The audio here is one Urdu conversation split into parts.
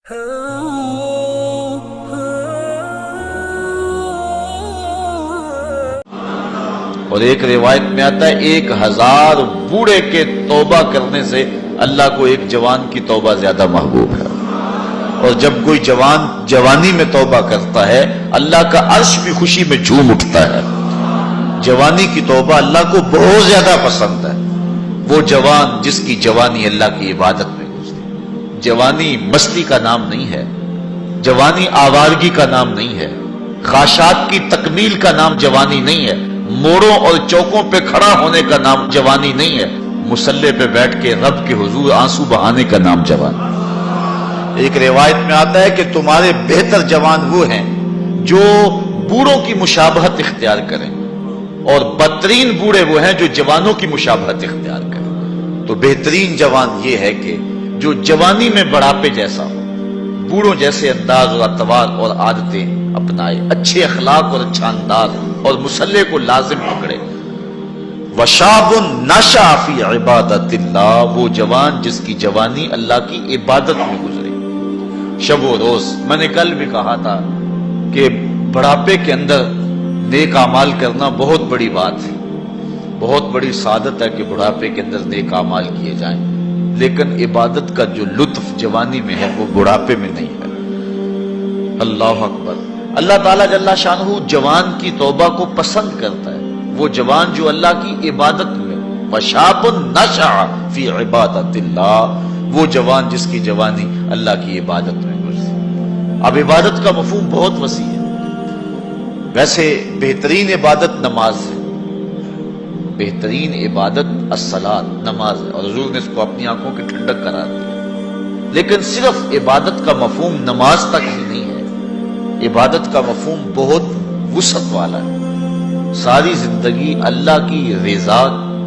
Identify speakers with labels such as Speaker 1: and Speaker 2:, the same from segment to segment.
Speaker 1: اور ایک روایت میں آتا ہے 1000 بوڑھے کے توبہ کرنے سے اللہ کو ایک جوان کی توبہ زیادہ محبوب ہے. اور جب کوئی جوان جوانی میں توبہ کرتا ہے اللہ کا عرش بھی خوشی میں جھوم اٹھتا ہے. جوانی کی توبہ اللہ کو بہت زیادہ پسند ہے. وہ جوان جس کی جوانی اللہ کی عبادت میں گزری. جوانی مستی کا نام نہیں ہے، جوانی آوارگی کا نام نہیں ہے، خواہشات کی تکمیل کا نام جوانی نہیں ہے، موڑوں اور چوکوں پہ کھڑا ہونے کا نام جوانی نہیں ہے، مصلی پہ بیٹھ کے رب کے حضور آنسو بہانے کا نام جوانی. ایک روایت میں آتا ہے کہ تمہارے بہتر جوان وہ ہیں جو بوڑھوں کی مشابہت اختیار کریں، اور بدترین بوڑھے وہ ہیں جو جوانوں کی مشابہت اختیار کریں. تو بہترین جوان یہ ہے کہ جو جوانی میں بڑھاپے جیسا ہو، بوڑھوں جیسے انداز اور اطوار اور عادتیں اپنائے، اچھے اخلاق اور اچھا انداز اور مصلی کو لازم پکڑے. وشاب نشأ فی عبادت اللہ، وہ جوان جس کی جوانی اللہ کی عبادت میں گزری. شب و روز، میں نے کل بھی کہا تھا کہ بڑھاپے کے اندر نیک اعمال کرنا بہت بڑی بات ہے، بہت بڑی سعادت ہے کہ بڑھاپے کے اندر نیک اعمال کیے جائیں، لیکن عبادت کا جو لطف جوانی میں ہے وہ بڑھاپے میں نہیں ہے. اللہ اکبر. اللہ تعالیٰ جل شانہ جوان کی توبہ کو پسند کرتا ہے. وہ جوان جو اللہ کی عبادت میں، وشاب نشأ فی عبادت اللہ، وہ جوان جس کی جوانی اللہ کی عبادت میں گزری. اب عبادت کا مفہوم بہت وسیع ہے. ویسے بہترین عبادت نماز ہے، بہترین عبادت الصلاۃ، نماز ہے، اور حضور نے اس کو اپنی آنکھوں کی ٹھنڈک قرار دیا. لیکن صرف عبادت کا مفہوم نماز تک ہی نہیں ہے. عبادت کا مفہوم بہت وسعت والا ہے. ساری زندگی اللہ کی رضا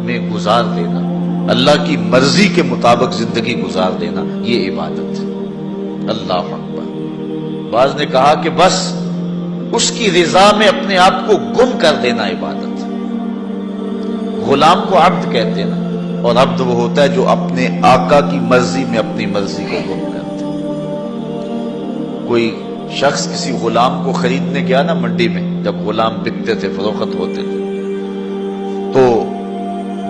Speaker 1: میں گزار دینا، اللہ کی مرضی کے مطابق زندگی گزار دینا، یہ عبادت ہے. اللہ اکبر. بعض نے کہا کہ بس اس کی رضا میں اپنے آپ کو گم کر دینا عبادت ہے. غلام کو عبد کہتے ہیں نا، اور عبد وہ ہوتا ہے جو اپنے آقا کی مرضی میں اپنی مرضی کو گم کرتے ہیں. کوئی شخص کسی غلام کو خریدنے گیا نا منڈی میں، جب غلام بکتے تھے، فروخت ہوتے تھے، تو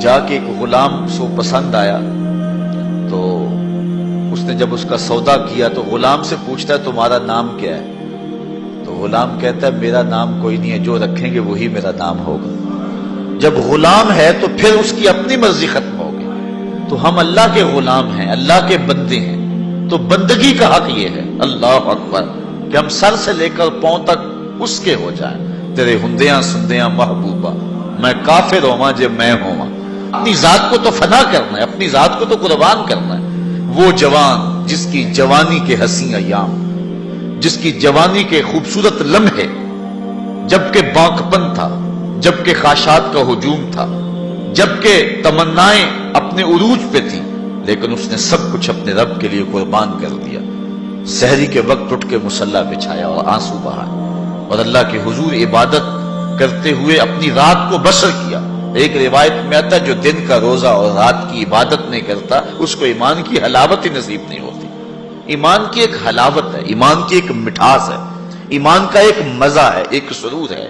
Speaker 1: جا کے ایک غلام سو پسند آیا، تو اس نے جب اس کا سودا کیا تو غلام سے پوچھتا ہے تمہارا نام کیا ہے؟ تو غلام کہتا ہے میرا نام کوئی نہیں ہے، جو رکھیں گے وہی میرا نام ہوگا. جب غلام ہے تو پھر اس کی اپنی مرضی ختم ہوگی. تو ہم اللہ کے غلام ہیں، اللہ کے بندے ہیں، تو بندگی کا حق یہ ہے، اللہ اکبر، کہ ہم سر سے لے کر پاؤں تک اس کے ہو جائیں. تیرے ہندیاں سندیاں محبوبہ، میں کافر ہوا جے میں ہوا. اپنی ذات کو تو فنا کرنا ہے، اپنی ذات کو تو قربان کرنا ہے. وہ جوان جس کی جوانی کے حسین ایام، جس کی جوانی کے خوبصورت لمحے جبکہ بانکپن تھا، جبکہ خواہشات کا ہجوم تھا، جبکہ تمنائیں اپنے عروج پہ تھی، لیکن اس نے سب کچھ اپنے رب کے لیے قربان کر دیا. سحری کے وقت اٹھ کے مصلی بچھایا اور آنسو بہائے، اور اللہ کے حضور عبادت کرتے ہوئے اپنی رات کو بسر کیا. ایک روایت میں آتا ہے جو دن کا روزہ اور رات کی عبادت نہیں کرتا اس کو ایمان کی حلاوت ہی نصیب نہیں ہوتی. ایمان کی ایک حلاوت ہے، ایمان کی ایک مٹھاس ہے، ایمان کا ایک مزہ ہے، ایک سرور ہے.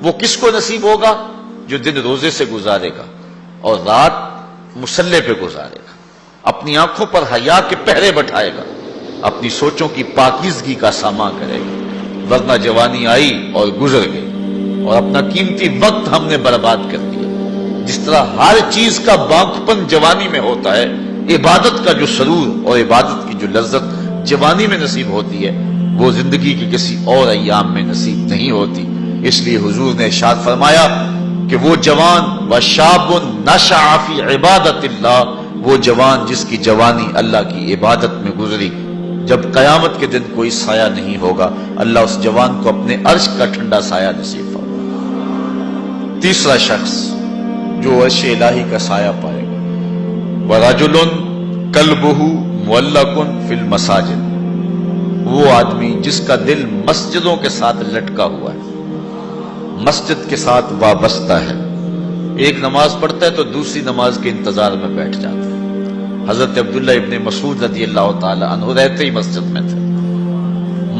Speaker 1: وہ کس کو نصیب ہوگا؟ جو دن روزے سے گزارے گا اور رات مصلی پہ گزارے گا، اپنی آنکھوں پر حیا کے پہرے بٹھائے گا، اپنی سوچوں کی پاکیزگی کا سامان کرے گا. ورنہ جوانی آئی اور گزر گئی، اور اپنا قیمتی وقت ہم نے برباد کر دیا. جس طرح ہر چیز کا بانکپن جوانی میں ہوتا ہے، عبادت کا جو سرور اور عبادت کی جو لذت جوانی میں نصیب ہوتی ہے وہ زندگی کے کسی اور ایام میں نصیب نہیں ہوتی. اس لیے حضور نے ارشاد فرمایا کہ وہ جوان وشاب نشأ فی عبادت اللہ، وہ جوان جس کی جوانی اللہ کی عبادت میں گزری. جب قیامت کے دن کوئی سایہ نہیں ہوگا، اللہ اس جوان کو اپنے عرش کا ٹھنڈا سایہ نصیب فرمائے. تیسرا شخص جو عرش الہی کا سایہ پائے گا، وَرَجُلٌ قَلْبُهُ مُعَلَّقٌ فِي الْمَسَاجِدِ، وہ آدمی جس کا دل مسجدوں کے ساتھ لٹکا ہوا ہے، مسجد کے ساتھ وابستہ ہے. ایک نماز پڑھتا ہے تو دوسری نماز کے انتظار میں بیٹھ جاتا ہے. حضرت عبداللہ ابن مسعود رضی اللہ تعالی عنہ رہتے ہی مسجد میں تھے.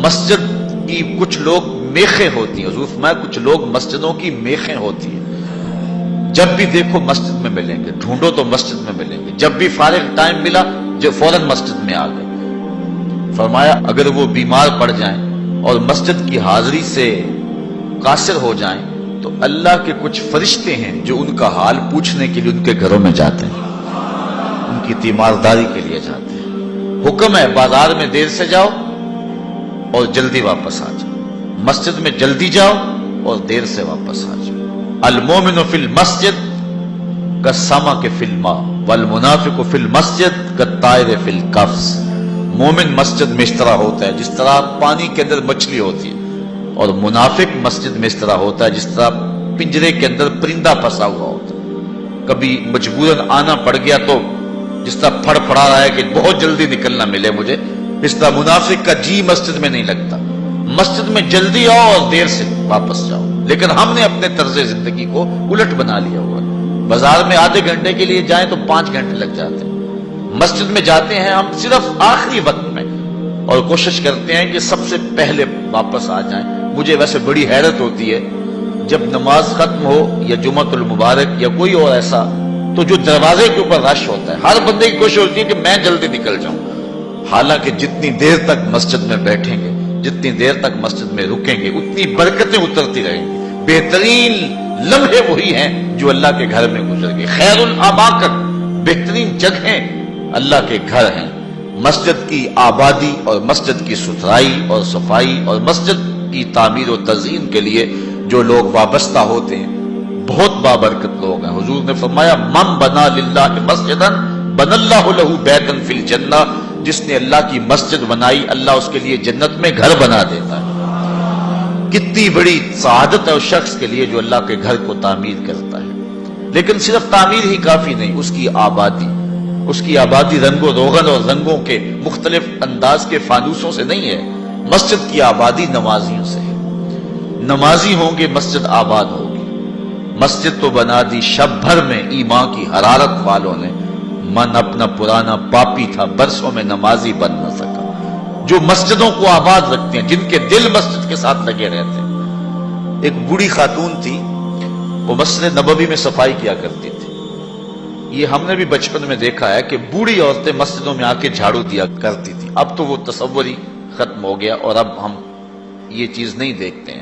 Speaker 1: مسجد کی کچھ لوگ میخیں ہوتی ہیں، حضور فرمایا کچھ لوگ مسجدوں کی میخیں ہوتی ہیں، جب بھی دیکھو مسجد میں ملیں گے، ڈھونڈو تو مسجد میں ملیں گے، جب بھی فارغ ٹائم ملا جو فوراً مسجد میں آ گئے۔ فرمایا اگر وہ بیمار پڑ جائیں اور مسجد کی حاضری سے قاصر ہو جائیں تو اللہ کے کچھ فرشتے ہیں جو ان کا حال پوچھنے کے لیے ان کے گھروں میں جاتے ہیں، ان کی تیمارداری کے لیے جاتے ہیں۔ حکم ہے بازار میں دیر سے جاؤ اور جلدی واپس آ جاؤ، مسجد میں جلدی جاؤ اور دیر سے واپس آ جاؤ۔ المومن فی المسجد کالسمک فی الماء والمنافق فی المسجد کالطائر فی القفص۔ مومن مسجد میں اس طرح ہوتا ہے جس طرح پانی کے اندر مچھلی ہوتی ہے، اور منافق مسجد میں اس طرح ہوتا ہے جس طرح پنجرے کے اندر پرندہ پھنسا ہوا ہوتا ہے، کبھی مجبوراً آنا پڑ گیا تو جس طرح پھڑ پڑا رہا ہے کہ بہت جلدی نکلنا ملے مجھے، اس طرح منافق کا جی مسجد میں نہیں لگتا، مسجد میں جلدی آؤ اور دیر سے واپس جاؤ۔ لیکن ہم نے اپنے طرز زندگی کو الٹ بنا لیا ہوا ہے، بازار میں آدھے گھنٹے کے لیے جائیں تو 5 گھنٹے لگ جاتے ہیں، مسجد میں جاتے ہیں ہم صرف آخری وقت میں اور کوشش کرتے ہیں کہ سب سے پہلے واپس آ جائیں۔ مجھے ویسے بڑی حیرت ہوتی ہے جب نماز ختم ہو یا جمعۃ المبارک یا کوئی اور ایسا، تو جو دروازے کے اوپر رش ہوتا ہے ہر بندے کی کوشش ہوتی ہے کہ میں جلدی نکل جاؤں، حالانکہ جتنی دیر تک مسجد میں بیٹھیں گے، جتنی دیر تک مسجد میں رکیں گے، اتنی برکتیں اترتی رہیں گی۔ بہترین لمحے وہی ہیں جو اللہ کے گھر میں گزر گئے۔ خیر الاماکن، بہترین جگہیں اللہ کے گھر ہیں۔ مسجد کی آبادی اور مسجد کی ستھرائی اور صفائی اور مسجد کی تعمیر و تزئین کے لیے جو لوگ وابستہ ہوتے ہیں بہت بابرکت لوگ ہیں۔ حضور نے فرمایا من بنا للہ مسجدا بنى اللہ لہ بیتا فی الجنہ، جس نے اللہ کی مسجد بنائی اللہ اس کے لیے جنت میں گھر بنا دیتا ہے۔ کتنی بڑی سعادت ہے اس شخص کے لیے جو اللہ کے گھر کو تعمیر کرتا ہے۔ لیکن صرف تعمیر ہی کافی نہیں، اس کی آبادی رنگ و روغن اور رنگوں کے مختلف انداز کے فانوسوں سے نہیں ہے، مسجد کی آبادی نمازیوں سے ہے۔ نمازی ہوں گے مسجد آباد ہوگی۔ مسجد تو بنا دی شب بھر میں ایمان کی حرارت والوں نے، من اپنا پرانا پاپی تھا برسوں میں نمازی بن نہ سکا۔ جو مسجدوں کو آباد رکھتے ہیں، جن کے دل مسجد کے ساتھ لگے رہتے ہیں۔ ایک بوڑھی خاتون تھی، وہ مسجد نبوی میں صفائی کیا کرتی تھی۔ یہ ہم نے بھی بچپن میں دیکھا ہے کہ بوڑھی عورتیں مسجدوں میں آ کے جھاڑو دیا کرتی تھی، اب تو وہ تصور ہی ختم ہو گیا اور اب ہم یہ چیز نہیں دیکھتے ہیں۔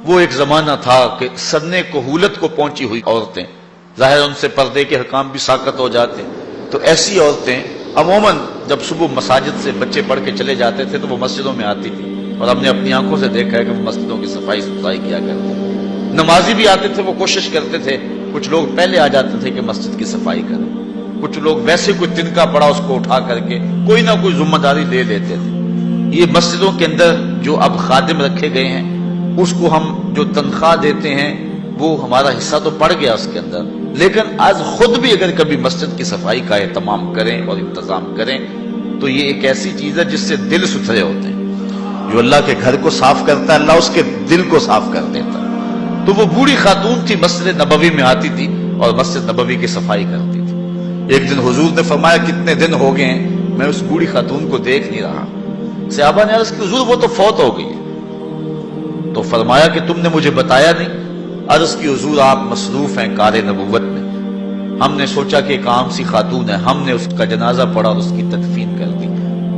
Speaker 1: وہ ایک زمانہ تھا کہ سنِ کہولت کو پہنچی ہوئی عورتیں، ظاہر ان سے پردے کے حکام بھی ساقط ہو جاتے، تو ایسی عورتیں عموماً جب صبح مساجد سے بچے پڑھ کے چلے جاتے تھے تو وہ مسجدوں میں آتی تھی، اور ہم نے اپنی آنکھوں سے دیکھا ہے کہ وہ مسجدوں کی صفائی ستھرائی کیا کرتے تھے۔ نمازی بھی آتے تھے، وہ کوشش کرتے تھے، کچھ لوگ پہلے آ جاتے تھے کہ مسجد کی صفائی کریں، کچھ لوگ ویسے کوئی تنکا پڑا اس کو اٹھا کر کے کوئی نہ کوئی ذمہ داری لے لیتے تھے۔ یہ مسجدوں کے اندر جو اب خادم رکھے گئے ہیں، اس کو ہم جو تنخواہ دیتے ہیں وہ ہمارا حصہ تو پڑ گیا اس کے اندر، لیکن آج خود بھی اگر کبھی مسجد کی صفائی کا اہتمام کریں اور انتظام کریں تو یہ ایک ایسی چیز ہے جس سے دل ستھرے ہوتے ہیں۔ جو اللہ کے گھر کو صاف کرتا ہے اللہ اس کے دل کو صاف کر دیتا ہے۔ تو وہ بوڑھی خاتون تھی، مسجد نبوی میں آتی تھی اور مسجد نبوی کی صفائی کرتی تھی۔ ایک دن حضور نے فرمایا کتنے دن ہو گئے ہیں میں اس بوڑھی خاتون کو دیکھ نہیں رہا۔ صحابہ نے عرض کی حضور وہ تو فوت ہو گئی ہے۔ تو فرمایا کہ تم نے مجھے بتایا نہیں؟ عرض کی حضور آپ مصروف ہیں کار نبوت میں، ہم نے سوچا کہ ایک عام سی خاتون ہے، ہم نے اس کا جنازہ پڑھا اور اس کی تدفین کر دی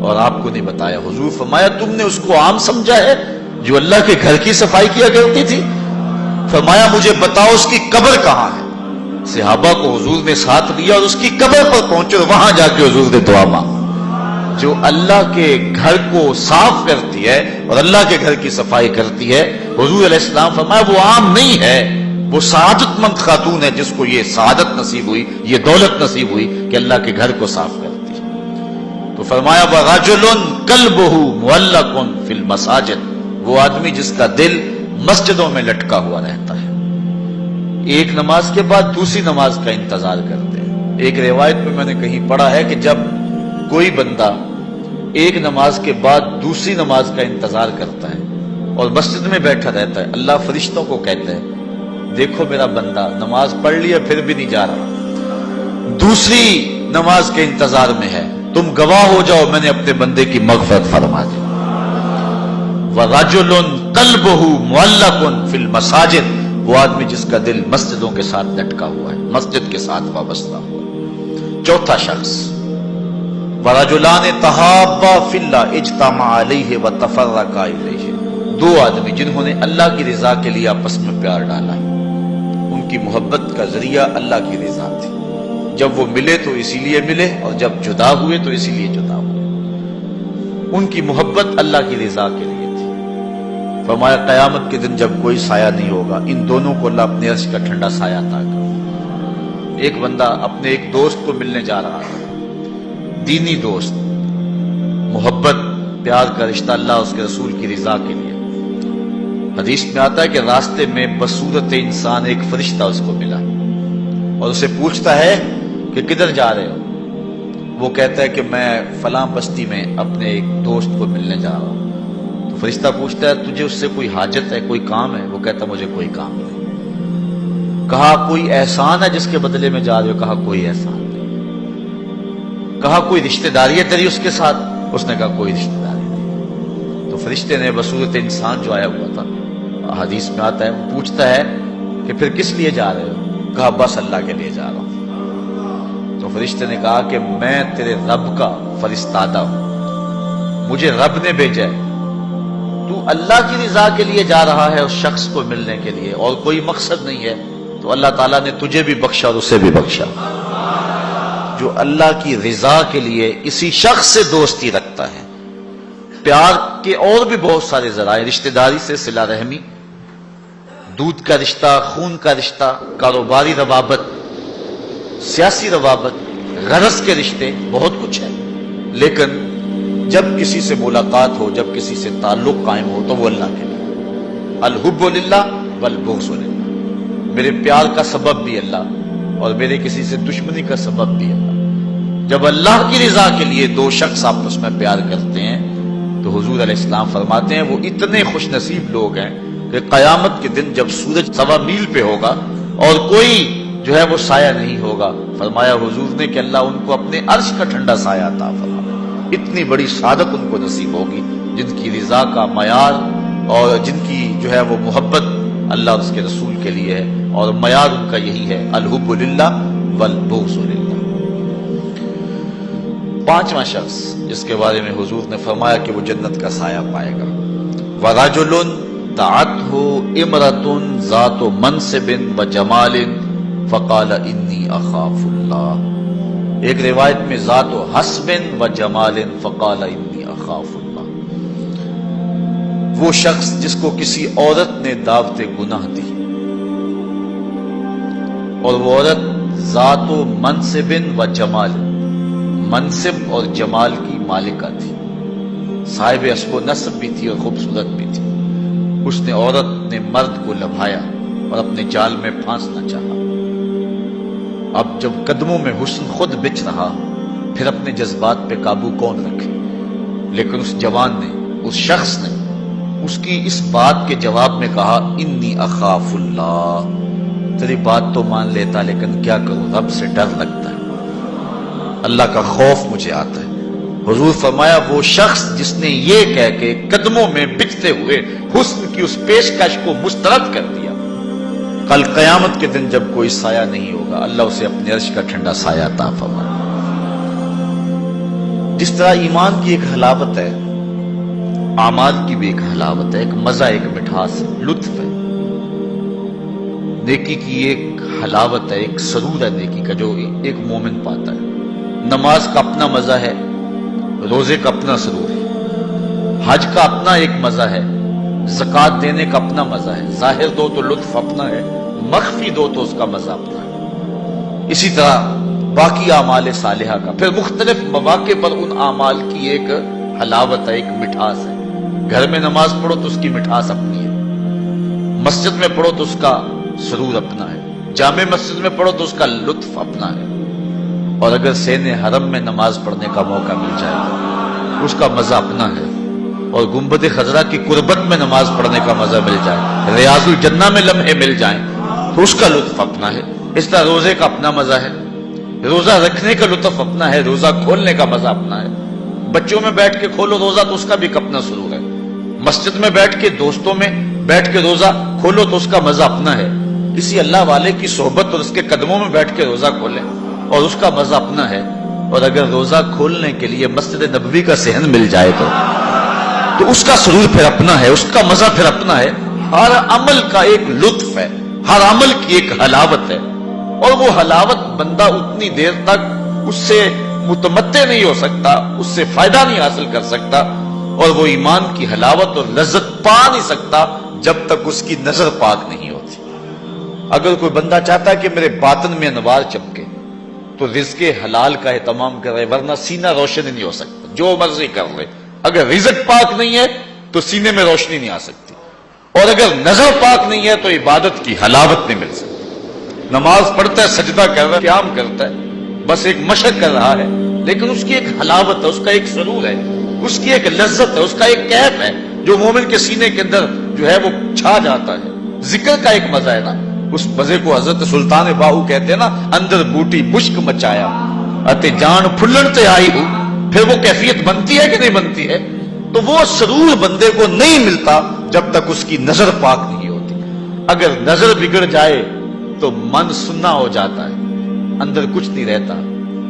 Speaker 1: اور آپ کو نہیں بتایا۔ حضور فرمایا تم نے اس کو عام سمجھا ہے جو اللہ کے گھر کی صفائی کیا کرتی تھی؟ فرمایا مجھے بتاؤ اس کی قبر کہاں ہے؟ صحابہ کو حضور نے ساتھ لیا اور اس کی قبر پر پہنچے اور وہاں جا کے حضور نے دعا مانگی۔ جو اللہ کے گھر کو صاف کرتی ہے اور اللہ کے گھر کی صفائی کرتی ہے، حضور علیہ السلام فرمایا وہ عام نہیں ہے، وہ سعادت مند خاتون ہے جس کو یہ سعادت نصیب ہوئی، یہ دولت نصیب ہوئی کہ اللہ کے گھر کو صاف کرتی ہے۔ تو فرمایا وَرَجُلٌ قَلْبُهُ مُعَلَّقٌ فِي الْمَسَاجِدِ، وہ آدمی جس کا دل مسجدوں میں لٹکا ہوا رہتا ہے، ایک نماز کے بعد دوسری نماز کا انتظار کرتے ہیں۔ ایک روایت میں نے کہیں پڑھا ہے کہ جب کوئی بندہ ایک نماز کے بعد دوسری نماز کا انتظار کرتا ہے اور مسجد میں بیٹھا رہتا ہے، اللہ فرشتوں کو کہتا ہے دیکھو میرا بندہ نماز پڑھ لیا پھر بھی نہیں جا رہا، دوسری نماز کے انتظار میں ہے، تم گواہ ہو جاؤ میں نے اپنے بندے کی مغفرت فرما دی۔ وَرَجُلٌ قَلْبُهُ مُعَلَّقٌ فِي الْمَسَاجِدِ، وہ آدمی جس کا دل مسجدوں کے ساتھ لٹکا ہوا ہے، مسجد کے ساتھ وابستہ ہوا ہے۔ چوتھا شخص وَرَجُلَانِ تَحَابَّا فِي اللَّهِ اجْتَمَعَا عَلَيْهِ وَتَفَرَّقَا إِلَيْهِ، دو آدمی جنہوں نے اللہ کی رضا کے لیے آپس میں پیار ڈالا ہے، ان کی محبت کا ذریعہ اللہ کی رضا تھی، جب وہ ملے تو اسی لیے ملے اور جب جدا ہوئے تو اسی لیے جدا ہوئے، ان کی محبت اللہ کی رضا کے لیے تھی۔ فرمایا قیامت کے دن جب کوئی سایہ نہیں ہوگا، ان دونوں کو اللہ اپنے عرش کا ٹھنڈا سایہ عطا کرے۔ ایک بندہ اپنے ایک دوست کو ملنے جا رہا ہے، دینی دوست، محبت پیار کا رشتہ اللہ اس کے رسول کی رضا کے لیے۔ حدیث میں آتا ہے کہ راستے میں بصورت انسان ایک فرشتہ اس کو ملا اور اسے پوچھتا ہے کہ کدھر جا رہے ہو؟ وہ کہتا ہے کہ میں فلاں بستی میں اپنے ایک دوست کو ملنے جا رہا ہوں۔ تو فرشتہ پوچھتا ہے تجھے اس سے کوئی حاجت ہے، کوئی کام ہے؟ وہ کہتا ہے مجھے کوئی کام نہیں۔ کہا کوئی احسان ہے جس کے بدلے میں جا رہے ہو؟ کہا کوئی احسان نہیں۔ کہا کوئی رشتہ داری ہے تیری اس کے ساتھ؟ اس نے کہا کوئی رشتہ داری نہیں۔ تو فرشتے نے بصورت انسان جو آیا ہوا تھا، حدیث میں آتا ہے، وہ پوچھتا ہے کہ پھر کس لیے جا رہے ہو؟ کہا بس اللہ کے لیے جا رہا ہوں۔ تو فرشتے نے کہا کہ میں تیرے رب کا فرستادہ ہوں، مجھے رب نے بھیجا ہے، تو اللہ کی رضا کے لیے جا رہا ہے اس شخص کو ملنے کے لیے اور کوئی مقصد نہیں ہے، تو اللہ تعالیٰ نے تجھے بھی بخشا اور اسے بھی بخشا۔ جو اللہ کی رضا کے لیے کسی شخص سے دوستی رکھتا ہے، پیار کے اور بھی بہت سارے ذرائع، رشتہ داری سے صلہ رحمی، دودھ کا رشتہ، خون کا رشتہ، کاروباری روابط، سیاسی روابط، غرض کے رشتے، بہت کچھ ہے، لیکن جب کسی سے ملاقات ہو، جب کسی سے تعلق قائم ہو تو وہ اللہ کے لیے۔ الحب للہ والبغض للہ، میرے پیار کا سبب بھی اللہ اور میرے کسی سے دشمنی کا سبب بھی اللہ۔ جب اللہ کی رضا کے لیے دو شخص آپس میں پیار کرتے ہیں تو حضور علیہ السلام فرماتے ہیں وہ اتنے خوش نصیب لوگ ہیں کہ قیامت کے دن جب سورج 1.25 میل پہ ہوگا اور کوئی جو ہے وہ سایہ نہیں ہوگا، فرمایا حضور نے کہ اللہ ان کو اپنے عرش کا ٹھنڈا سایہ عطا فرمائے۔ اتنی بڑی سعادت ان کو نصیب ہوگی جن کی رضا کا معیار اور جن کی جو ہے وہ محبت اللہ اور اس کے رسول کے لیے ہے، اور معیار ان کا یہی ہے، الحب للہ والبغض للہ۔ پانچواں شخص جس کے بارے میں حضور نے فرمایا کہ وہ جنت کا سایہ پائے گا، وَرَجُلٌ دَعَتْهُ امْرَأَةٌ ذَاتُ مَنْصِبٍ وَجَمَالٍ فَقَالَ إِنِّي أَخَافُ اللَّهَ، ایک روایت میں ذات و حسب و جمال فقال انی اخاف اللہ، وہ شخص جس کو کسی عورت نے دعوت گناہ دی اور وہ عورت ذات و منصب و جمال، منصب اور جمال کی مالکہ تھی، صاحب اسب و نسب بھی تھی اور خوبصورت بھی تھی، اس نے عورت نے مرد کو لبھایا اور اپنے جال میں پھانسنا چاہا۔ اب جب قدموں میں حسن خود بچ رہا، پھر اپنے جذبات پہ قابو کون رکھے؟ لیکن اس جوان نے، اس شخص نے اس کی اس بات کے جواب میں کہا انی اخاف اللہ، تیری بات تو مان لیتا لیکن کیا کروں، رب سے ڈر لگتا ہے، اللہ کا خوف مجھے آتا ہے۔ حضور فرمایا وہ شخص جس نے یہ کہہ کے قدموں میں بچتے ہوئے حسن کی اس پیشکش کو مسترد کر دیا، کل قیامت کے دن جب کوئی سایہ نہیں ہوگا اللہ اسے اپنے عرش کا ٹھنڈا سایہ عطا فرمائے۔ جس طرح ایمان کی ایک حلاوت ہے، اعمال کی بھی ایک حلاوت ہے، ایک مزہ، ایک مٹھاس ہے، لطف ہے، نیکی کی ایک حلاوت ہے، ایک سرور ہے نیکی کا جو ایک مومن پاتا ہے۔ نماز کا اپنا مزہ ہے، روزے کا اپنا سرور ہے، حج کا اپنا ایک مزہ ہے، زکوٰۃ دینے کا اپنا مزہ ہے، ظاہر دو تو لطف اپنا ہے، مخفی دو تو اس کا مزہ اپنا ہے۔ اسی طرح باقی اعمال صالحہ کا پھر مختلف مواقع پر ان اعمال کی ایک حلاوت ہے، ایک مٹھاس ہے۔ گھر میں نماز پڑھو تو اس کی مٹھاس اپنی ہے، مسجد میں پڑھو تو اس کا سرور اپنا ہے، جامع مسجد میں پڑھو تو اس کا لطف اپنا ہے، اور اگر سین حرم میں نماز پڑھنے کا موقع مل جائے اس کا مزہ اپنا ہے، اور گنبد خضرا کی قربت میں نماز پڑھنے کا مزہ مل جائے، ریاض الجنہ میں لمحے مل جائیں تو اس کا لطف اپنا ہے۔ اس طرح روزے کا اپنا مزہ ہے، روزہ رکھنے کا لطف اپنا ہے، روزہ کھولنے کا مزہ اپنا ہے، بچوں میں بیٹھ کے کھولو روزہ تو اس کا بھی اپنا سرور ہے، مسجد میں بیٹھ کے دوستوں میں بیٹھ کے روزہ کھولو تو اس کا مزہ اپنا ہے، کسی اللہ والے کی صحبت اور اس کے قدموں میں بیٹھ کے روزہ کھولیں اور اس کا مزہ اپنا ہے۔ اور اگر روزہ کھولنے کے لیے مسجد نبوی کا صحن مل جائے تو اس کا سرور پھر اپنا ہے، اس کا مزہ پھر اپنا ہے۔ ہر عمل کا ایک لطف ہے، ہر عمل کی ایک حلاوت ہے، اور وہ حلاوت بندہ اتنی دیر تک اس سے متمتع نہیں ہو سکتا، اس سے فائدہ نہیں حاصل کر سکتا، اور وہ ایمان کی حلاوت اور لذت پا نہیں سکتا جب تک اس کی نظر پاک نہیں ہوتی۔ اگر کوئی بندہ چاہتا ہے کہ میرے باطن میں انوار چمکے تو رزق حلال کا اہتمام کرے، ورنہ سینہ روشن نہیں ہو سکتا، جو مرضی کر لے۔ اگر رزق پاک نہیں ہے تو سینے میں روشنی نہیں آ سکتی، اور اگر نظر پاک نہیں ہے تو عبادت کی حلاوت نہیں مل سکتی۔ نماز پڑھتا ہے، سجدہ کر رہا ہے، قیام کرتا ہے، بس ایک مشق کر رہا ہے، لیکن اس کی ایک حلاوت ہے، اس کا ایک سرور ہے، اس کی ایک لذت ہے، اس کا ایک کیف ہے جو مومن کے سینے کے اندر جو ہے وہ چھا جاتا ہے۔ ذکر کا ایک مزہ ہے نا، اس مزے کو حضرت سلطان باہو کہتے ہیں نا، اندر بوٹی بشک مچایا اتے جان پھلن تے آئی ہو، پھر وہ کیفیت بنتی ہے کہ نہیں بنتی ہے؟ تو وہ سرور بندے کو نہیں ملتا جب تک اس کی نظر پاک نہیں ہوتی۔ اگر نظر بگڑ جائے تو من سننا ہو جاتا ہے، اندر کچھ نہیں رہتا،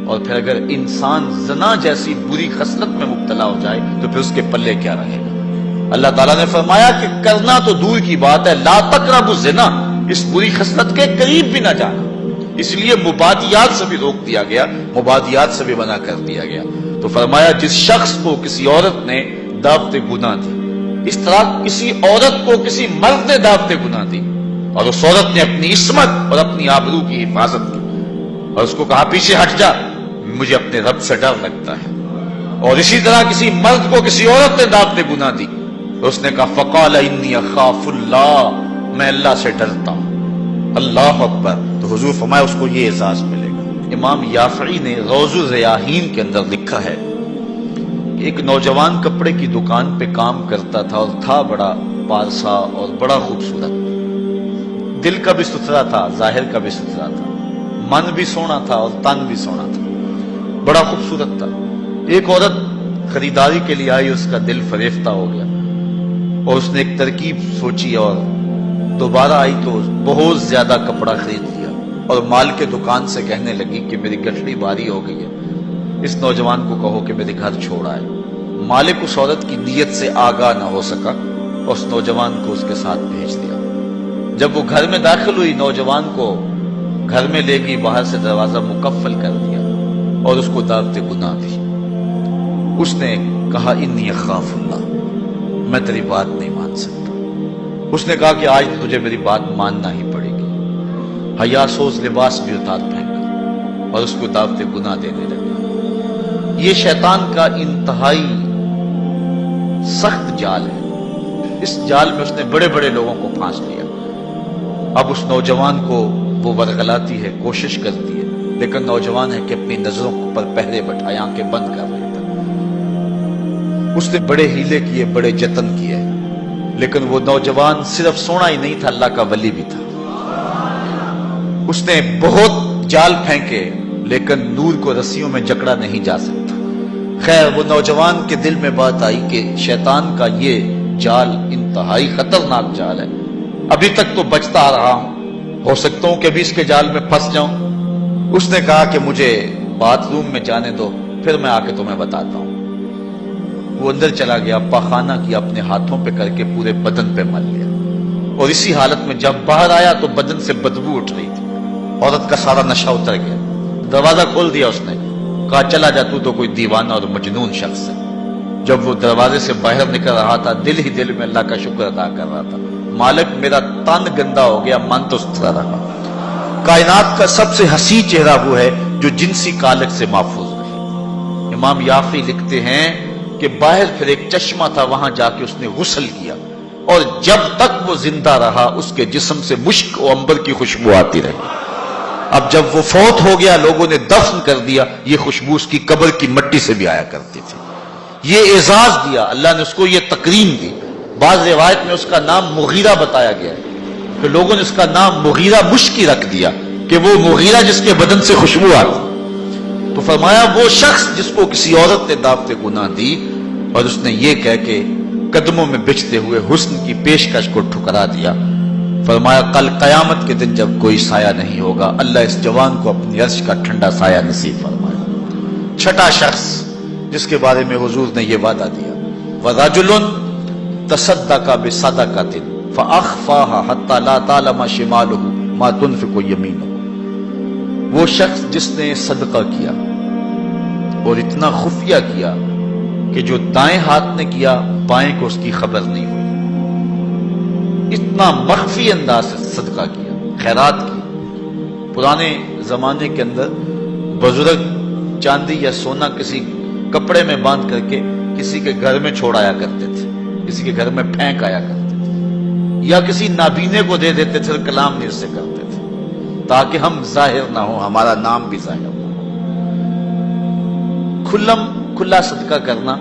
Speaker 1: اور پھر اگر انسان زنا جیسی بری خصلت میں مبتلا ہو جائے تو پھر اس کے پلے کیا رہے گا؟ اللہ تعالیٰ نے فرمایا کہ کرنا تو دور کی بات ہے، لا تقربوا الزنا، اس بری خصلت کے قریب بھی نہ جانا۔ اس لیے مبادیات سے بھی روک دیا گیا، مبادیات سے بھی منع کر دیا گیا۔ تو فرمایا جس شخص کو کسی عورت نے دعوت گناہ دی، اس طرح کسی عورت کو کسی مرد نے دعوت گناہ دی، اور اس عورت نے اپنی عصمت اور اپنی آبرو کی حفاظت کی، اور اس کو کہا پیچھے ہٹ جا، مجھے اپنے رب سے ڈر لگتا ہے، اور اسی طرح کسی مرد کو کسی عورت نے دعوت گناہ دی، اس نے کہا فقال انی اخاف اللہ، میں اللہ سے ڈرتا ہوں۔ اللہ اکبر۔ تو حضور فرمایا اس کو یہ اعزاز ملے گا۔ امام یافعی نے روض الریاحین کے اندر لکھا ہے، ایک نوجوان کپڑے کی دکان پہ کام کرتا تھا اور تھا بڑا پارسا اور بڑا خوبصورت، دل کا بھی ستھرا تھا، ظاہر کا بھی ستھرا تھا، من بھی سونا تھا اور تن بھی سونا تھا، بڑا خوبصورت تھا۔ ایک عورت خریداری کے لیے آئی، اس کا دل فریفتہ ہو گیا، اور اس نے ایک ترکیب سوچی اور دوبارہ آئی تو بہت زیادہ کپڑا خرید لیا، اور مال کے دکان سے کہنے لگی کہ میری گٹھڑی بھاری ہو گئی ہے، اس نوجوان کو کہو کہ میرے گھر چھوڑ آئے۔ مالک اس عورت کی نیت سے آگاہ نہ ہو سکا، اس نوجوان کو اس کے ساتھ بھیج دیا۔ جب وہ گھر میں داخل ہوئی، نوجوان کو گھر میں لے گئی، باہر سے دروازہ مقفل کر دیا اور اس کو دعوت گناہ دی۔ اس نے کہا انی اخاف اللہ، میں تیری بات نہیں مان سکتا۔ اس نے کہا کہ آج تجھے میری بات ماننا ہی پڑے گی۔ حیا سوز لباس بھی اتار پھینکا اور اس کو دعوت گناہ دینے لگا۔ یہ شیطان کا انتہائی سخت جال ہے، اس جال میں اس نے بڑے بڑے لوگوں کو پھانس لیا۔ اب اس نوجوان کو وہ ورغلاتی ہے، کوشش کرتی ہے، لیکن نوجوان ہے کہ اپنی نظروں پر پہرے بٹھائے، آنکھیں بند کر لیتا۔ اس نے بڑے ہیلے کیے، بڑے جتن کیے، لیکن وہ نوجوان صرف سونا ہی نہیں تھا، اللہ کا ولی بھی تھا۔ اس نے بہت جال پھینکے، لیکن نور کو رسیوں میں جکڑا نہیں جا سکتا۔ خیر، وہ نوجوان کے دل میں بات آئی کہ شیطان کا یہ جال انتہائی خطرناک جال ہے، ابھی تک تو بچتا آ رہا ہوں، ہو سکتا ہوں کہ ابھی اس کے جال میں پھنس جاؤں۔ اس نے کہا کہ مجھے باتھ روم میں جانے دو، پھر میں آ کے تمہیں بتاتا ہوں۔ وہ اندر چلا گیا، پاخانہ کیا، اپنے ہاتھوں پہ کر کے پورے بدن پہ مل لیا، اور اسی حالت میں جب باہر آیا تو بدن سے بدبو اٹھ رہی تھی، عورت کا سارا نشہ اتر گیا۔ دروازہ کھول دیا اس نے، کہا چلا جا، تو کوئی دیوانہ اور مجنون شخص ہے۔ جب وہ دروازے سے باہر نکل رہا تھا، دل ہی دل میں اللہ کا شکر ادا کر رہا تھا، مالک میرا تن گندا ہو گیا، من تو ستھرا رہا۔ کائنات کا سب سے حسین چہرہ وہ ہے جو جنسی کالک سے محفوظ رہے۔ امام یافعی لکھتے ہیں کہ باہر پھر ایک چشمہ تھا، وہاں جا کے اس نے غسل کیا، اور جب تک وہ زندہ رہا اس کے جسم سے مشک و عنبر کی خوشبو آتی رہی۔ اب جب وہ فوت ہو گیا، لوگوں نے دفن کر دیا، یہ خوشبو اس کی قبر کی مٹی سے بھی آیا کرتی تھی۔ یہ اعزاز دیا اللہ نے، اس کو یہ تکریم دی۔ بعض روایت میں اس کا نام مغیرہ بتایا گیا ہے کہ لوگوں نے اس کا نام مغیرہ مشکی رکھ دیا کہ وہ مغیرہ جس کے بدن سے خوشبو آتی۔ تو فرمایا وہ شخص جس کو کسی عورت نے دعوت گناہ دی اور اس نے یہ کہہ کے قدموں میں بچھتے ہوئے حسن کی پیشکش کو ٹھکرا دیا. فرمایا کل قیامت کے دن جب کوئی سایہ نہیں ہوگا اللہ اس جوان کو اپنی عرش کا ٹھنڈا سایہ نصیب فرمائے. چھٹا شخص جس کے بارے میں حضور نے یہ وعدہ دیا وَرَجُلٌ تَصَدَّقَ بِصَدَقَةٍ فَأَخْفَاهَا حَتَّى لَا تَعْلَمَ شِمَالُهُ مَا تُنْفِقُ يَمِينُهُ. وہ شخص جس نے صدقہ کیا اور اتنا خفیہ کیا کہ جو دائیں ہاتھ نے کیا بائیں کو اس کی خبر نہیں ہوئی. اتنا مخفی انداز سے صدقہ کیا، خیرات کی. پرانے زمانے کے اندر بزرگ چاندی یا سونا کسی کپڑے میں باندھ کر کے کسی کے گھر میں چھوڑ آیا کرتے تھے، کسی کے گھر میں پھینک آیا کرتے تھے، یا کسی نابینے کو دے دیتے تھے، کلام نہیں اس سے کرتے تھے تاکہ ہم ظاہر نہ ہو، ہمارا نام بھی ظاہر نہ ہو. کھلا صدقہ کرنا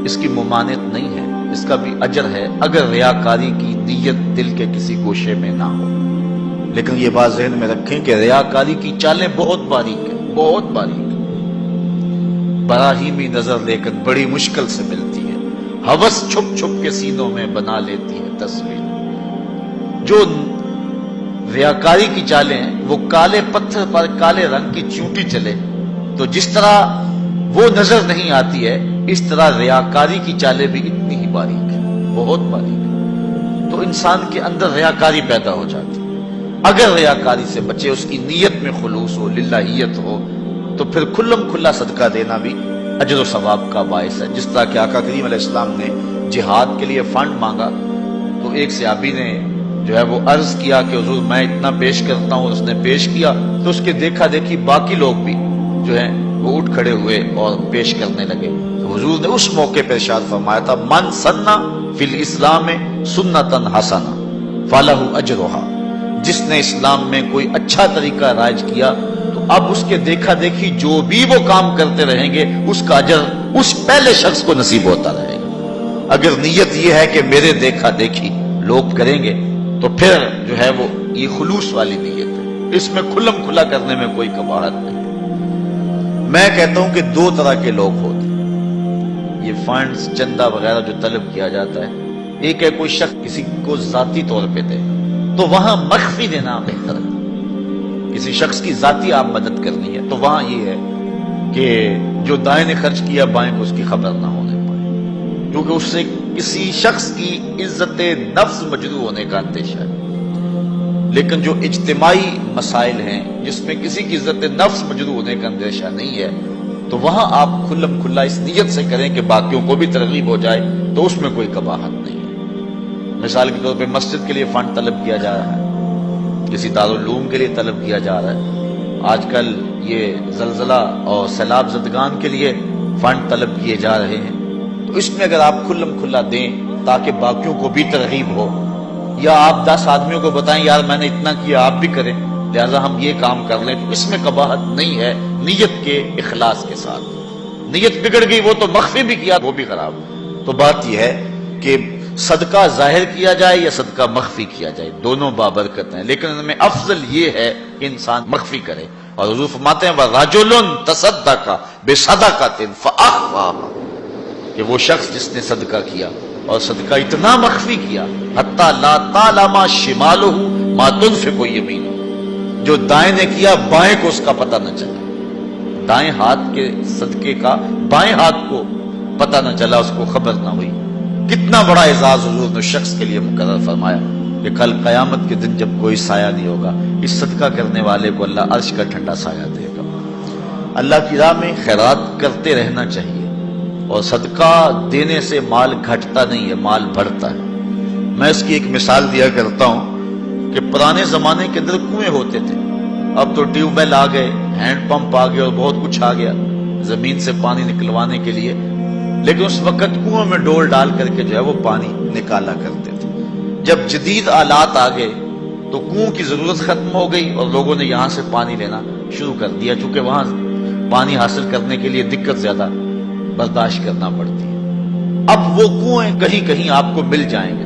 Speaker 1: اس کی ممانعت نہیں ہے، اس کا بھی اجر ہے اگر ریاکاری کی نیت دل کے کسی گوشے میں نہ ہو. لیکن یہ بات ذہن میں رکھیں کہ ریاکاری کی چالیں بہت باریک ہیں، بہت باریک. براہیمی نظر لیکن بڑی مشکل سے ملتی ہے. ہوس چھپ چھپ کے سینوں میں بنا لیتی ہے تصویر. جو ریاکاری کی چالیں ہیں وہ کالے پتھر پر کالے رنگ کی چونٹی چلے تو جس طرح وہ نظر نہیں آتی ہے اس طرح ریاکاری کی چالیں بھی اتنی ہی باریک ہیں، بہت باریک ہیں. تو انسان کے اندر ریاکاری پیدا ہو جاتی. اگر ریاکاری سے بچے، اس کی نیت میں خلوص ہو، للہیت ہو، تو پھر کھلا صدقہ دینا بھی اجر و ثواب کا باعث ہے. جس طرح کہ آقا کریم علیہ السلام نے جہاد کے لیے فنڈ مانگا تو ایک صحابی نے جو ہے وہ عرض کیا کہ حضور میں اتنا پیش کرتا ہوں، اس نے پیش کیا تو اس کے دیکھا دیکھی باقی لوگ بھی جو ہیں وہ اٹھ کھڑے ہوئے اور پیش کرنے لگے. تو حضور نے اس موقع پر ارشاد فرمایا تھا من سنہ فی الاسلام سنتن حسنہ فلہ اجرھا. جس نے اسلام میں کوئی اچھا طریقہ رائج کیا تو اب اس کے دیکھا دیکھی جو بھی وہ کام کرتے رہیں گے اس کا اجر اس پہلے شخص کو نصیب ہوتا رہے گا. اگر نیت یہ ہے کہ میرے دیکھا دیکھی لوگ کریں گے تو پھر جو ہے وہ یہ خلوص والی نیت ہے، اس میں کھلا کرنے میں کوئی قباحت نہیں. میں کہتا ہوں کہ دو طرح کے لوگ ہوتے ہیں یہ فنڈز چندہ وغیرہ جو طلب کیا جاتا ہے. ایک ہے کوئی شخص کسی کو ذاتی طور پہ دے تو وہاں مخفی دینا بہتر ہے. کسی شخص کی ذاتی آپ مدد کرنی ہے تو وہاں یہ ہے کہ جو دائیں نے خرچ کیا بائیں کو اس کی خبر نہ ہونے پائے، کیونکہ اس سے کسی شخص کی عزت نفس مجروح ہونے کا اندیشہ ہے. لیکن جو اجتماعی مسائل ہیں جس میں کسی کی عزت نفس مجروح ہونے کا اندیشہ نہیں ہے تو وہاں آپ کھلا اس نیت سے کریں کہ باقیوں کو بھی ترغیب ہو جائے تو اس میں کوئی قباحت نہیں ہے. مثال کے طور پہ مسجد کے لیے فنڈ طلب کیا جا رہا ہے، کسی دارالعلوم کے لیے طلب کیا جا رہا ہے. آج کل یہ زلزلہ اور سیلاب زدگان کے لیے فنڈ طلب کیے جا رہے ہیں تو اس میں اگر آپ کھلا دیں تاکہ باقیوں کو بھی ترغیب ہو، یا آپ 10 آدمیوں کو بتائیں یار میں نے اتنا کیا آپ بھی کریں لہذا ہم یہ کام کر لیں، تو اس میں قباحت نہیں ہے نیت کے اخلاص کے ساتھ. نیت بگڑ گئی وہ تو مخفی بھی کیا وہ بھی خراب. تو بات یہ ہے کہ صدقہ ظاہر کیا جائے یا صدقہ مخفی کیا جائے دونوں بابرکت ہیں، لیکن ان میں افضل یہ ہے کہ انسان مخفی کرے. اور حضور فرماتے ہیں وَرَجُلٌ تَصَدَّقَ بِصَدَقَةٍ فَأَخْفَاهَا کہ وہ شخص جس نے صدقہ کیا اور صدقہ اتنا مخفی کیا حَتَّى لَا تَعْلَمَ شِمَالُهُ مَا تُنْفِقُ يَمِينُهُ جو دائیں نے کیا بائیں کو اس کا پتہ نہ چلا. دائیں ہاتھ کے صدقے کا بائیں ہاتھ کو پتہ نہ چلا، اس کو خبر نہ ہوئی. کتنا بڑا اعزاز حضور نے شخص کے لیے مقرر فرمایا کہ کل قیامت کے دن جب کوئی سایہ نہیں ہوگا اس صدقہ کرنے والے کو اللہ عرش کا ٹھنڈا سایہ دے گا. اللہ کی راہ میں خیرات کرتے رہنا چاہیے اور صدقہ دینے سے مال گھٹتا نہیں ہے، مال بڑھتا ہے. میں اس کی ایک مثال دیا کرتا ہوں کہ پرانے زمانے کے اندر کنویں ہوتے تھے، اب تو ٹیوب ویل آ گئے، ہینڈ پمپ آ گئے اور بہت کچھ آ گیا زمین سے پانی نکلوانے کے لیے. لیکن اس وقت کنویں میں ڈول ڈال کر کے جو ہے وہ پانی نکالا کرتے تھے. جب جدید آلات آ گئے تو کنویں کی ضرورت ختم ہو گئی اور لوگوں نے یہاں سے پانی لینا شروع کر دیا، چونکہ وہاں پانی حاصل کرنے کے لیے دقت زیادہ برداشت کرنا پڑتی ہے. اب وہ کنویں کہیں کہیں آپ کو مل جائیں گے،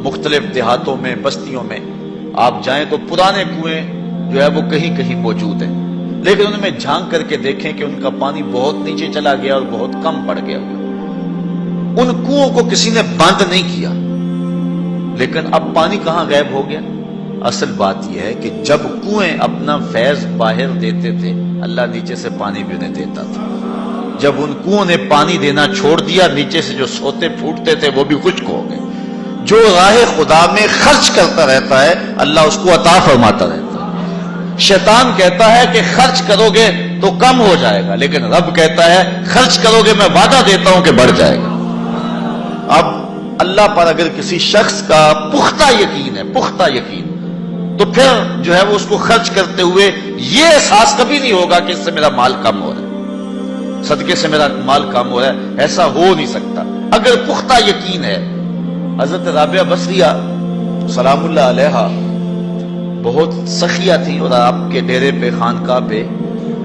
Speaker 1: مختلف دیہاتوں میں بستیوں میں آپ جائیں تو پرانے کنویں جو ہے وہ کہیں کہیں موجود ہیں، لیکن ان میں جھانک کر کے دیکھیں کہ ان کا پانی بہت نیچے چلا گیا اور بہت کم پڑ گیا. ان کنووں کو کسی نے بند نہیں کیا، لیکن اب پانی کہاں غائب ہو گیا؟ اصل بات یہ ہے کہ جب کنویں اپنا فیض باہر دیتے تھے اللہ نیچے سے پانی بھی انہیں دیتا تھا، جب ان کنووں نے پانی دینا چھوڑ دیا نیچے سے جو سوتے پھوٹتے تھے وہ بھی خشک ہو گئے۔ جو راہ خدا میں خرچ کرتا رہتا ہے اللہ اس کو عطا فرماتا رہتا ہے۔ شیطان کہتا ہے کہ خرچ کرو گے تو کم ہو جائے گا، لیکن رب کہتا ہے خرچ کرو گے میں وعدہ دیتا ہوں کہ بڑھ جائے گا۔ اب اللہ پر اگر کسی شخص کا پختہ یقین ہے، پختہ یقین، تو پھر جو ہے وہ اس کو خرچ کرتے ہوئے یہ احساس کبھی نہیں ہوگا کہ اس سے میرا مال کم ہو رہا ہے، صدقے سے میرا مال کم ہو رہا ہے، ایسا ہو نہیں سکتا اگر پختہ یقین ہے۔ حضرت رابعہ بصریہ سلام اللہ علیہا بہت سخیہ تھی، اور آپ کے ڈیرے پہ خانقاہ پہ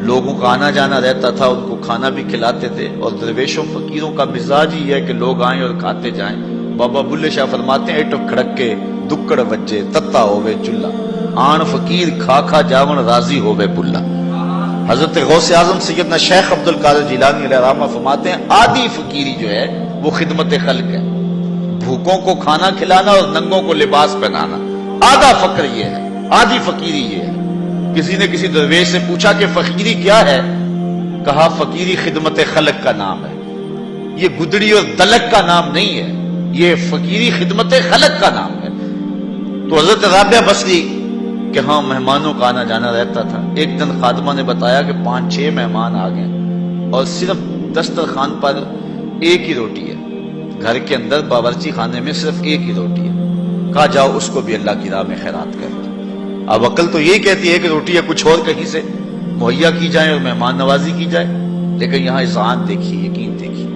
Speaker 1: لوگوں کا آنا جانا رہتا تھا، ان کو کھانا بھی کھلاتے تھے، اور درویشوں فقیروں کا مزاج ہی ہے کہ لوگ آئیں اور کھاتے جائیں۔ بابا بلے شاہ فرماتے ہیں ایٹو کھڑک کے دکڑ وجے تتا ہوئے چلہ، آن فقیر کھا کھا جاون راضی ہوئے بلا۔ حضرت غوث اعظم سیدنا شیخ عبد القادر جیلانی علیہ الرحمہ فرماتے ہیں آدھی فقیری جو ہے وہ خدمت خلق ہے، بھوکوں کو کھانا کھلانا اور ننگوں کو لباس پہنانا، آدھا فقر یہ ہے، آدھی فقیری یہ ہے۔ کسی نے کسی درویش سے پوچھا کہ فقیری کیا ہے؟ کہا فقیری خدمت خلق کا نام ہے، یہ گدڑی اور دلک کا نام نہیں ہے، یہ فقیری خدمت خلق کا نام ہے۔ تو حضرت رابعہ بصری کہ ہاں مہمانوں کا آنا جانا رہتا تھا۔ ایک دن خادمہ نے بتایا کہ 5-6 مہمان آ گئے اور صرف دسترخوان پر ایک ہی روٹی ہے، گھر کے اندر باورچی خانے میں صرف ایک ہی روٹی ہے۔ کہا جاؤ اس کو بھی اللہ کی راہ میں خیرات کر دو۔ اب عقل تو یہی کہتی ہے کہ روٹی یا کچھ اور کہیں سے مہیا کی جائے اور مہمان نوازی کی جائے، لیکن یہاں اذعان دیکھیے، یقین دیکھیے۔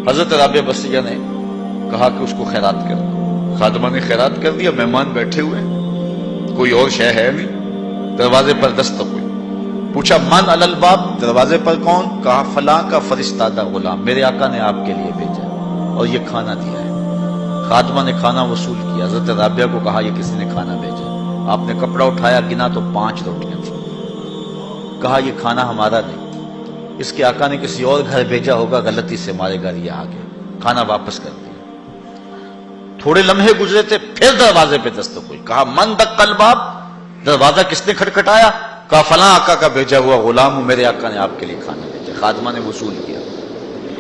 Speaker 1: حضرت رابعہ بصریہ نے کہا کہ اس کو خیرات کر دو۔ خادمہ نے خیرات کر دیا، مہمان بیٹھے ہوئے، کوئی اور شے ہے نہیں۔ دروازے پر دستک ہوئی، پوچھا من علی الباب، دروازے پر کون؟ کہا فلاں کا فرستادہ غلام، میرے آقا نے آپ کے لیے بھیجا اور یہ کھانا دیا ہے۔ خادمہ نے کھانا وصول کیا، حضرت رابعہ کو کہا یہ کسی نے کھانا بھیجا۔ آپ نے کپڑا اٹھایا، گنا تو 5 روٹیاں تھیں۔ کہا یہ کھانا ہمارا نہیں، اس کے آقا نے کسی اور گھر بھیجا ہوگا، غلطی سے ہمارے گھر یہ آ گیا، کھانا واپس کر دیا۔ تھوڑے لمحے گزرے تھے، پھر دروازے پہ دستک ہوئی، کہا من دق الباب، دروازہ کس نے کھٹکھٹایا؟ کہا فلاں آقا کا بھیجا ہوا غلام ہوں، میرے آقا نے آپ کے لیے کھانا بھیجا۔ خادمہ نے وصول کیا،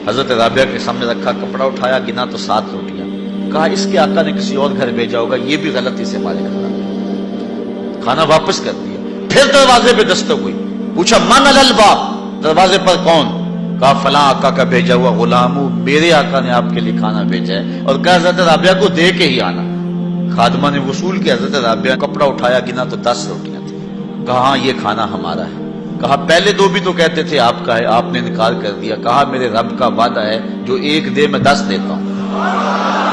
Speaker 1: حضرت رابعہ کے سامنے رکھا، کپڑا اٹھایا، گنا تو 7 روٹیاں۔ کہا اس کے آقا نے کسی اور گھر بھیجا ہوگا، یہ بھی غلطی سے ہمارے گھر آ گیا، کھانا واپس کر دیا۔ پھر دروازے پہ دستک ہوئی، پوچھا من علی الباب، دروازے پر کون؟ کہا فلاں آقا کا بھیجا ہوا غلام ہوں، میرے آقا نے آپ کے لیے کھانا بھیجا ہے، اور کہا حضرت رابعہ کو دے کے ہی آنا۔ خادمہ نے وصول کیا، حضرت رابعہ کپڑا اٹھایا، گنا تو 10 روٹیاں تھیں۔ کہا ہاں یہ کھانا ہمارا ہے۔ کہا پہلے 2 بھی تو کہتے تھے آپ کا ہے، آپ نے انکار کر دیا۔ کہا میرے رب کا وعدہ ہے جو 1 دے میں 10 دیتا ہوں۔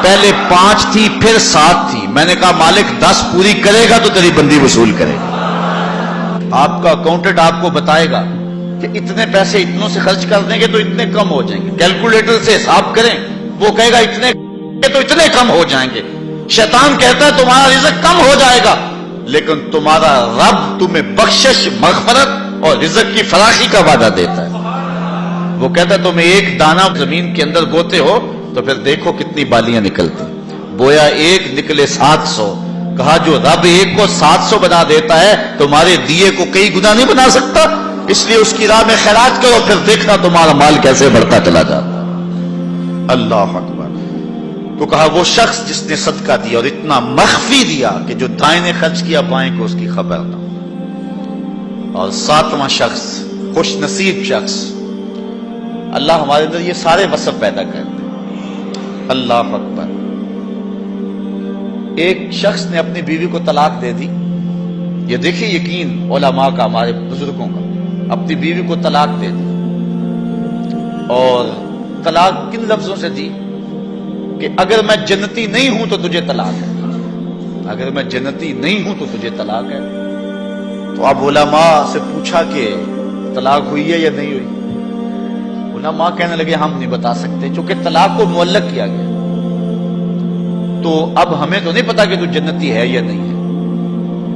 Speaker 1: پہلے 5 تھی، پھر 7 تھی، میں نے کہا مالک 10 پوری کرے گا تو تیری بندی وصول کرے گا۔ آپ کا اکاؤنٹنٹ آپ کو بتائے گا کہ اتنے پیسے اتنوں سے خرچ کر دیں گے تو اتنے کم ہو جائیں گے، کیلکولیٹر سے حساب کریں، وہ کہے گا اتنے تو اتنے کم ہو جائیں گے۔ شیطان کہتا ہے تمہارا رزق کم ہو جائے گا، لیکن تمہارا رب تمہیں بخشش، مغفرت اور رزق کی فراخی کا وعدہ دیتا ہے۔ وہ کہتا ہے تم 1 دانہ زمین کے اندر بوتے ہو تو پھر دیکھو کتنی بالیاں نکلتی، بویا 1 نکلے 700۔ کہا جو رب 1 کو 700 بنا دیتا ہے تمہارے دیے کو کئی گنا نہیں بنا سکتا، اس لیے اس کی راہ میں خیرات کرو، پھر دیکھنا تمہارا مال کیسے بڑھتا چلا جاتا۔ اللہ اکبر۔ تو کہا وہ شخص جس نے صدقہ دیا اور اتنا مخفی دیا کہ جو دائیں نے خرچ کیا بائیں کو اس کی خبر نہ ہو۔ اور 7واں شخص، خوش نصیب شخص، اللہ ہمارے اندر یہ سارے وصف پیدا کرتے ہیں۔ اللہ اکبر۔ ایک شخص نے اپنی بیوی کو طلاق دے دی، یہ دیکھیے یقین علماء کا، ہمارے بزرگوں کا، اپنی بیوی کو طلاق دے دی، اور طلاق کن لفظوں سے دی کہ اگر میں جنتی نہیں ہوں تو تجھے طلاق ہے، اگر میں جنتی نہیں ہوں تو تجھے طلاق ہے۔ تو اب علماء سے پوچھا کہ طلاق ہوئی ہے یا نہیں ہوئی؟ علماء کہنے لگے ہم نہیں بتا سکتے، چونکہ طلاق کو معلق کیا گیا، تو اب ہمیں تو نہیں پتا کہ تو جنتی ہے یا نہیں ہے،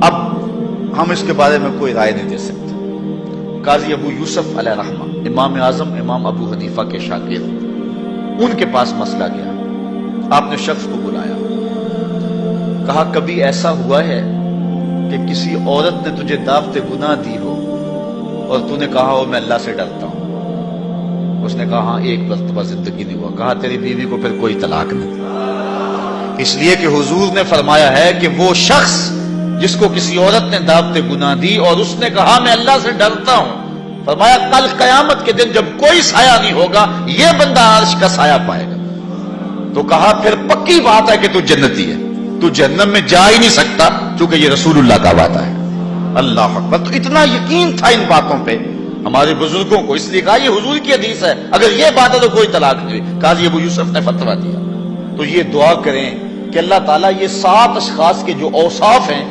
Speaker 1: اب ہم اس کے بارے میں کوئی رائے نہیں دے سکتے۔ قاضی ابو یوسف علیہ رحمہ، امام اعظم امام ابو حنیفہ کے شاگرد، ان کے پاس مسئلہ گیا. آپ نے شخص کو بلایا, کہا کبھی ایسا ہوا ہے کہ کسی عورت نے تجھے دعوت گناہ دی ہو اور تو نے کہا ہو میں اللہ سے ڈرتا ہوں؟ اس نے کہا ہاں ایک مرتبہ زندگی نہیں ہوا. کہا تیری بیوی کو پھر کوئی طلاق نہیں, اس لیے کہ حضور نے فرمایا ہے کہ وہ شخص جس کو کسی عورت نے دعوت گناہ دی اور اس نے کہا میں اللہ سے ڈرتا ہوں, فرمایا کل قیامت کے دن جب کوئی سایہ نہیں ہوگا یہ بندہ عرش کا سایہ پائے گا. تو کہا پھر پکی بات ہے کہ تو جنتی ہے, تو جہنم میں جا ہی نہیں سکتا چونکہ یہ رسول اللہ کا وعدہ ہے. اللہ اکبر. تو اتنا یقین تھا ان باتوں پہ ہمارے بزرگوں کو, اس لیے کہا یہ حضور کی حدیث ہے, اگر یہ بات ہے تو کوئی طلاق نہیں ہوئی. قاضی ابو یوسف نے فتویٰ دیا. تو یہ دعا کریں کہ اللہ تعالیٰ یہ 7 اشخاص کے جو اوصاف ہیں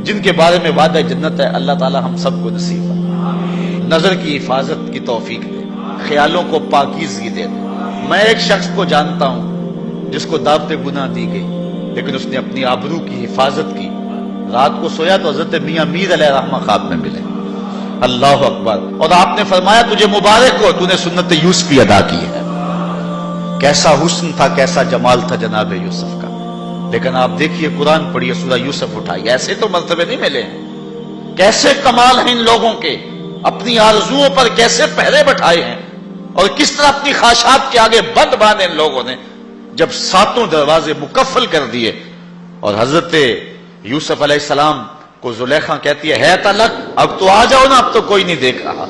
Speaker 1: جن کے بارے میں وعدہ جنت ہے, اللہ تعالیٰ ہم سب کو نصیب فرمائے. نظر کی حفاظت کی توفیق دے, خیالوں کو پاکیزگی دے. میں ایک شخص کو جانتا ہوں جس کو دعوت گناہ دی گئی لیکن اس نے اپنی آبرو کی حفاظت کی. رات کو سویا تو حضرت میاں میر علیہ الرحمہ خواب میں ملے. اللہ اکبر. اور آپ نے فرمایا تجھے مبارک ہو, تو نے سنت یوسفی ادا کی ہے. کیسا حسن تھا, کیسا جمال تھا جناب یوسف کا. لیکن آپ دیکھیے قرآن پڑھیے, سورہ یوسف اٹھائیے, ایسے تو مرتبے نہیں ملے ہیں. کیسے کمال ہیں ان لوگوں کے, اپنی آرزوؤں پر کیسے پہرے بٹھائے ہیں اور کس طرح اپنی خواہشات کے آگے بند باندھے ان لوگوں نے. جب 7 دروازے مکفل کر دیے اور حضرت یوسف علیہ السلام کو زلیخا کہتی ہے طلق, اب تو آ جاؤ نا, اب تو کوئی نہیں دیکھ رہا,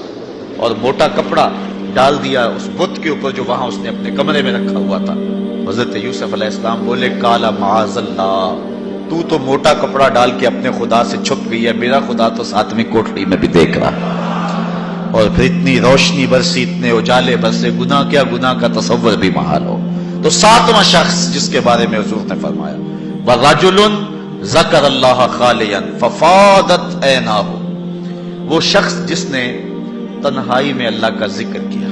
Speaker 1: اور موٹا کپڑا ڈال دیا اس بت کے اوپر جو وہاں اس نے اپنے کمرے میں رکھا ہوا تھا. حضرت یوسف علیہ السلام بولے کالا معاذ اللہ, تو موٹا کپڑا ڈال کے اپنے خدا سے چھپ گئی ہے, میرا خدا تو 7ویں کوٹڑی میں بھی دیکھ رہا. اور پھر اتنی روشنی برسی, اتنے اجالے برسے, گناہ کیا گناہ کا تصور بھی محال ہو. تو 7واں شخص جس کے بارے میں حضور نے فرمایا وَرَجُلٌ ذکر اللہ خالیا ففاضت عیناہ, وہ شخص جس نے تنہائی میں اللہ کا ذکر کیا,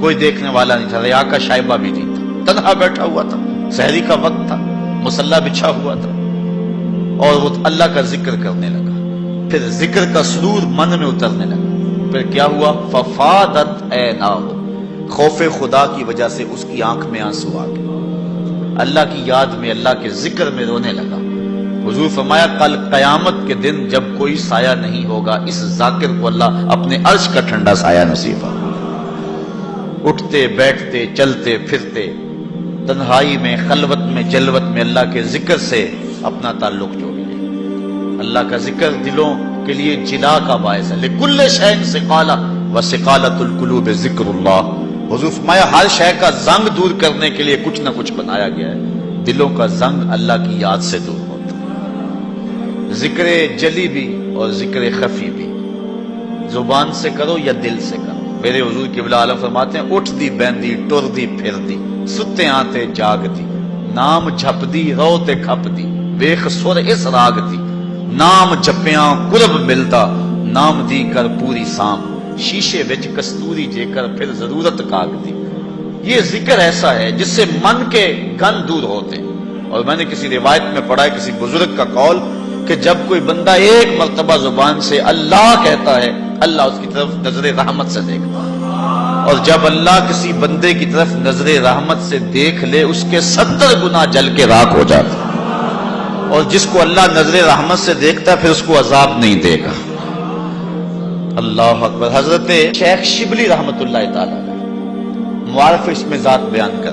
Speaker 1: کوئی دیکھنے والا نہیں تھا, ریا کا شائبہ بھی نہیں تھا, تنہا بیٹھا ہوا تھا, سحری کا وقت تھا, مصلی بچھا ہوا تھا, اور وہ اللہ کا ذکر کرنے لگا. پھر ذکر کا سرور من میں اترنے لگا. پھر کیا ہوا, ففاضت عیناہ, خوف خدا کی وجہ سے اس کی آنکھ میں آنسو آ گئے, اللہ کی یاد میں, اللہ کے ذکر میں رونے لگا. حضور فرمایا کل قیامت کے دن جب کوئی سایہ نہیں ہوگا اس ذاکر کو اللہ اپنے عرش کا ٹھنڈا سایہ نصیب فرمائے. اٹھتے بیٹھتے چلتے پھرتے تنہائی میں, خلوت میں, جلوت میں اللہ کے ذکر سے اپنا تعلق جوڑیے. اللہ کا ذکر دلوں کے لیے جلا کا باعث ہے. لکل شیء ثقالہ وثقالۃ القلوب ذکر اللہ. حضور فرمایا ہر شے کا زنگ دور کرنے کے لیے کچھ نہ کچھ بنایا گیا ہے. دلوں کا زنگ اللہ کی یاد سے دور ہوتا ہے. ذکر جلی بھی اور ذکر خفی بھی, زبان سے کرو یا دل سے کرو. میرے حضور قبلہ عالم فرماتے ہیں اٹھ دی بہندی ٹر دی پھر دی, ستے آتے جاگ دی, نام جھپ دی رو تے کھپ دی, ویخ سر اس راگ دی, نام جپیاں قرب ملدا, نام دی کر پوری سام, شیشے وچ کستوری جے کر پھر ضرورت کاگ دی. یہ ذکر ایسا ہے جس سے من کے گن دور ہوتے. اور میں نے کسی روایت میں پڑھا ہے, کسی بزرگ کا قول, کہ جب کوئی بندہ ایک مرتبہ زبان سے اللہ کہتا ہے اللہ اس کی طرف نظر رحمت سے دیکھتا ہے, اور جب اللہ کسی بندے کی طرف نظر رحمت سے دیکھ لے اس کے 70 گناہ جل کے راکھ ہو جاتے ہیں. اور جس کو اللہ نظر رحمت سے دیکھتا ہے پھر اس کو عذاب نہیں دے گا. اللہ اکبر. حضرت شیخ شبلی رحمت اللہ تعالی معارف اس میں ذات بیان کر